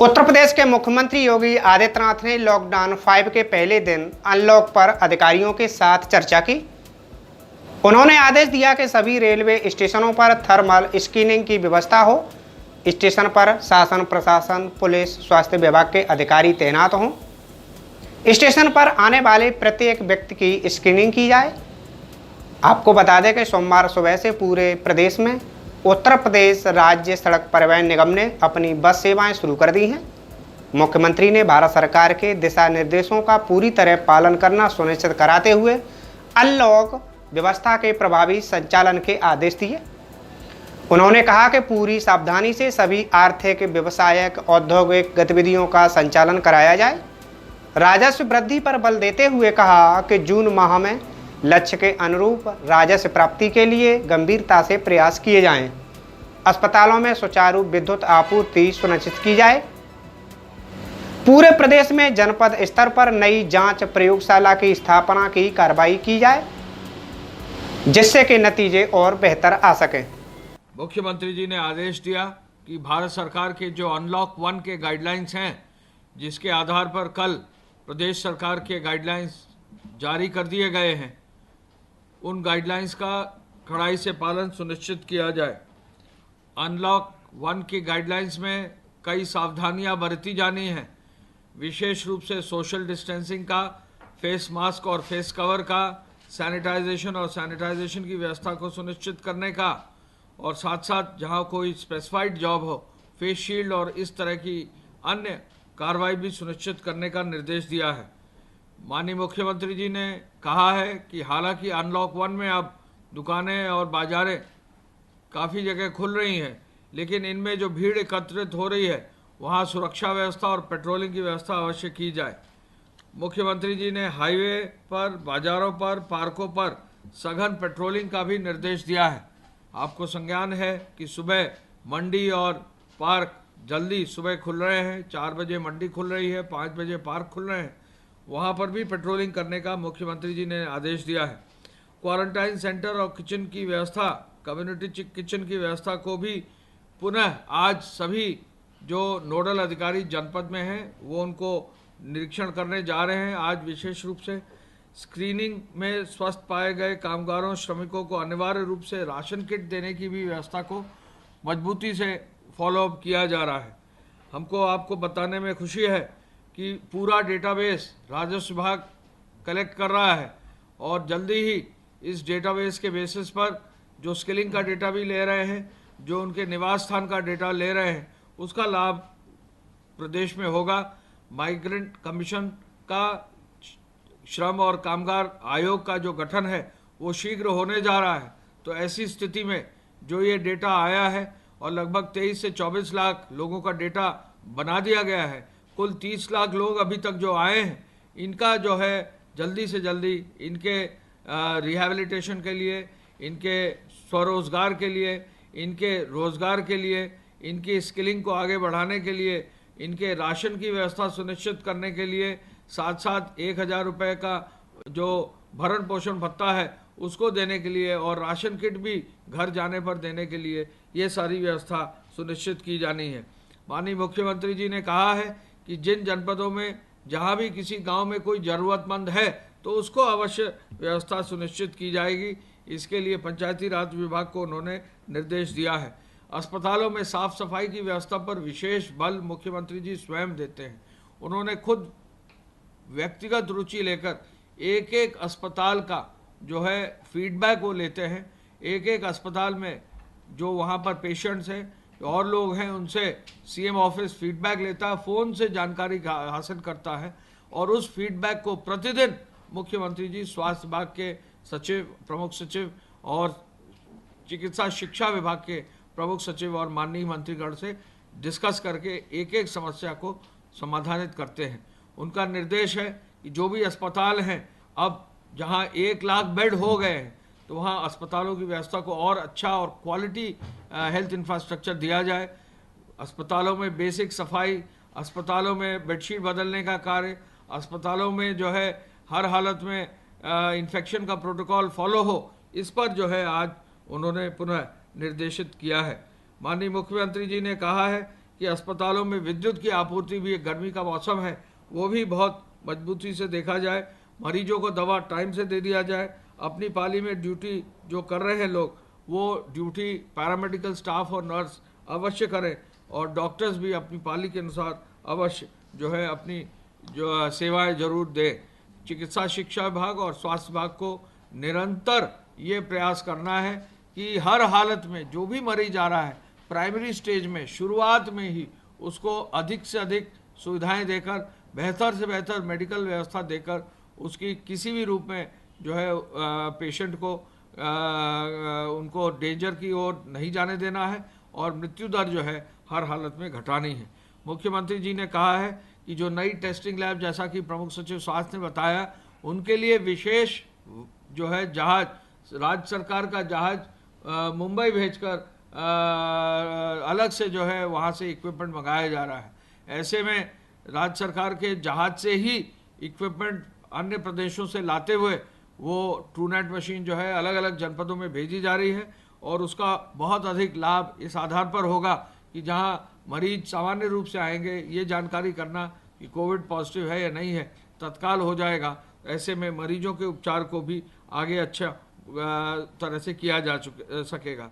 उत्तर प्रदेश के मुख्यमंत्री योगी आदित्यनाथ ने लॉकडाउन 5 के पहले दिन अनलॉक पर अधिकारियों के साथ चर्चा की। उन्होंने आदेश दिया कि सभी रेलवे स्टेशनों पर थर्मल स्क्रीनिंग की व्यवस्था हो। स्टेशन पर शासन, प्रशासन, पुलिस, स्वास्थ्य विभाग के अधिकारी तैनात हों। स्टेशन पर आने वाले प्रत्येक व्यक्ति की स्क्रीनिंग की जाए। आपको बता दें कि सोमवार सुबह से पूरे प्रदेश में उत्तर प्रदेश राज्य सड़क परिवहन निगम ने अपनी बस सेवाएं शुरू कर दी हैं। मुख्यमंत्री ने भारत सरकार के दिशा निर्देशों का पूरी तरह पालन करना सुनिश्चित कराते हुए अनलॉक व्यवस्था के प्रभावी संचालन के आदेश दिए। उन्होंने कहा कि पूरी सावधानी से सभी आर्थिक, व्यावसायिक, औद्योगिक गतिविधियों का संचालन कराया जाए। राजस्व वृद्धि पर बल देते हुए कहा कि जून माह में लक्ष्य के अनुरूप राजस्व प्राप्ति के लिए गंभीरता से प्रयास किए जाएं। अस्पतालों में सुचारू विद्युत आपूर्ति सुनिश्चित की जाए। पूरे प्रदेश में जनपद स्तर पर नई जांच प्रयोगशाला की स्थापना की कार्रवाई की जाए, जिससे कि नतीजे और बेहतर आ सकें। मुख्यमंत्री जी ने आदेश दिया कि भारत सरकार के जो अनलॉक 1 के गाइडलाइंस हैं, जिसके आधार पर कल प्रदेश सरकार के गाइडलाइंस जारी कर दिए गए हैं, उन गाइडलाइंस का कड़ाई से पालन सुनिश्चित किया जाए। अनलॉक 1 की गाइडलाइंस में कई सावधानियां बरती जानी हैं। विशेष रूप से सोशल डिस्टेंसिंग का, फेस मास्क और फेस कवर का, सैनिटाइजेशन और सैनिटाइजेशन की व्यवस्था को सुनिश्चित करने का, और साथ साथ जहां कोई स्पेसिफाइड जॉब हो, फेस शील्ड और इस तरह की अन्य कार्रवाई भी सुनिश्चित करने का निर्देश दिया है। माननीय मुख्यमंत्री जी ने कहा है कि हालांकि अनलॉक 1 में अब दुकानें और बाजारें काफ़ी जगह खुल रही हैं, लेकिन इनमें जो भीड़ एकत्रित हो रही है वहाँ सुरक्षा व्यवस्था और पेट्रोलिंग की व्यवस्था अवश्य की जाए। मुख्यमंत्री जी ने हाईवे पर, बाजारों पर, पार्कों पर सघन पेट्रोलिंग का भी निर्देश दिया है। आपको संज्ञान है कि सुबह मंडी और पार्क जल्दी सुबह खुल रहे हैं। 4 बजे मंडी खुल रही है, 5 बजे पार्क खुल रहे हैं। वहाँ पर भी पेट्रोलिंग करने का मुख्यमंत्री जी ने आदेश दिया है। क्वारंटाइन सेंटर और किचन की व्यवस्था, कम्युनिटी किचन की व्यवस्था को भी पुनः आज सभी जो नोडल अधिकारी जनपद में हैं वो उनको निरीक्षण करने जा रहे हैं। आज विशेष रूप से स्क्रीनिंग में स्वस्थ पाए गए कामगारों, श्रमिकों को अनिवार्य रूप से राशन किट देने की भी व्यवस्था को मजबूती से फॉलोअप किया जा रहा है। हमको आपको बताने में खुशी है कि पूरा डेटाबेस राजस्व विभाग कलेक्ट कर रहा है और जल्दी ही इस डेटाबेस के बेसिस पर जो स्किलिंग का डेटा भी ले रहे हैं, जो उनके निवास स्थान का डेटा ले रहे हैं, उसका लाभ प्रदेश में होगा। माइग्रेंट कमीशन का, श्रम और कामगार आयोग का जो गठन है वो शीघ्र होने जा रहा है। तो ऐसी स्थिति में जो ये डेटा आया है और लगभग 23 से 24 लाख लोगों का डेटा बना दिया गया है, कुल 30 लाख लोग अभी तक जो आए हैं, इनका जो है जल्दी से जल्दी इनके रिहैबिलिटेशन के लिए, इनके स्वरोजगार के लिए, इनके रोजगार के लिए, इनकी स्किलिंग को आगे बढ़ाने के लिए, इनके राशन की व्यवस्था सुनिश्चित करने के लिए, साथ साथ 1000 रुपये का जो भरण पोषण भत्ता है उसको देने के लिए और राशन किट भी घर जाने पर देने के लिए ये सारी व्यवस्था सुनिश्चित की जानी है। माननीय मुख्यमंत्री जी ने कहा है कि जिन जनपदों में जहां भी किसी गांव में कोई ज़रूरतमंद है तो उसको अवश्य व्यवस्था सुनिश्चित की जाएगी। इसके लिए पंचायती राज विभाग को उन्होंने निर्देश दिया है। अस्पतालों में साफ सफाई की व्यवस्था पर विशेष बल मुख्यमंत्री जी स्वयं देते हैं। उन्होंने खुद व्यक्तिगत रुचि लेकर एक एक अस्पताल का जो है फीडबैक वो लेते हैं। एक एक अस्पताल में जो वहाँ पर पेशेंट्स हैं और लोग हैं, उनसे सीएम ऑफिस फीडबैक लेता है, फ़ोन से जानकारी हासिल करता है और उस फीडबैक को प्रतिदिन मुख्यमंत्री जी स्वास्थ्य विभाग के सचिव, प्रमुख सचिव और चिकित्सा शिक्षा विभाग के प्रमुख सचिव और माननीय मंत्रीगण से डिस्कस करके एक एक समस्या को समाधानित करते हैं। उनका निर्देश है कि जो भी अस्पताल हैं, अब जहां 1 लाख बेड हो गए हैं तो वहां अस्पतालों की व्यवस्था को और अच्छा और क्वालिटी हेल्थ इंफ्रास्ट्रक्चर दिया जाए। अस्पतालों में बेसिक सफाई, अस्पतालों में बेडशीट बदलने का कार्य, अस्पतालों में जो है हर हालत में इन्फेक्शन का प्रोटोकॉल फॉलो हो, इस पर जो है आज उन्होंने पुनः निर्देशित किया है। माननीय मुख्यमंत्री जी ने कहा है कि अस्पतालों में विद्युत की आपूर्ति भी, गर्मी का मौसम है, वो भी बहुत मजबूती से देखा जाए। मरीजों को दवा टाइम से दे दिया जाए। अपनी पाली में ड्यूटी जो कर रहे हैं लोग, वो ड्यूटी पैरामेडिकल स्टाफ और नर्स अवश्य करें, और डॉक्टर्स भी अपनी पाली के अनुसार अवश्य जो है अपनी जो सेवाएं जरूर दें। चिकित्सा शिक्षा विभाग और स्वास्थ्य विभाग को निरंतर ये प्रयास करना है कि हर हालत में जो भी मरीज आ रहा है, प्राइमरी स्टेज में शुरुआत में ही उसको अधिक से अधिक सुविधाएं देकर, बेहतर से बेहतर मेडिकल व्यवस्था देकर, उसकी किसी भी रूप में जो है पेशेंट को उनको डेंजर की ओर नहीं जाने देना है, और मृत्यु दर जो है हर हालत में घटानी है। मुख्यमंत्री जी ने कहा है कि जो नई टेस्टिंग लैब, जैसा कि प्रमुख सचिव स्वास्थ्य ने बताया, उनके लिए विशेष जो है जहाज, राज्य सरकार का जहाज मुंबई भेजकर अलग से जो है वहाँ से इक्विपमेंट मंगाया जा रहा है। ऐसे में राज्य सरकार के जहाज से ही इक्विपमेंट अन्य प्रदेशों से लाते हुए वो ट्रूनेट मशीन जो है अलग अलग जनपदों में भेजी जा रही है, और उसका बहुत अधिक लाभ इस आधार पर होगा कि जहां मरीज सामान्य रूप से आएंगे, ये जानकारी करना कि कोविड पॉजिटिव है या नहीं है तत्काल हो जाएगा। ऐसे में मरीजों के उपचार को भी आगे अच्छा तरह से किया जा सकेगा।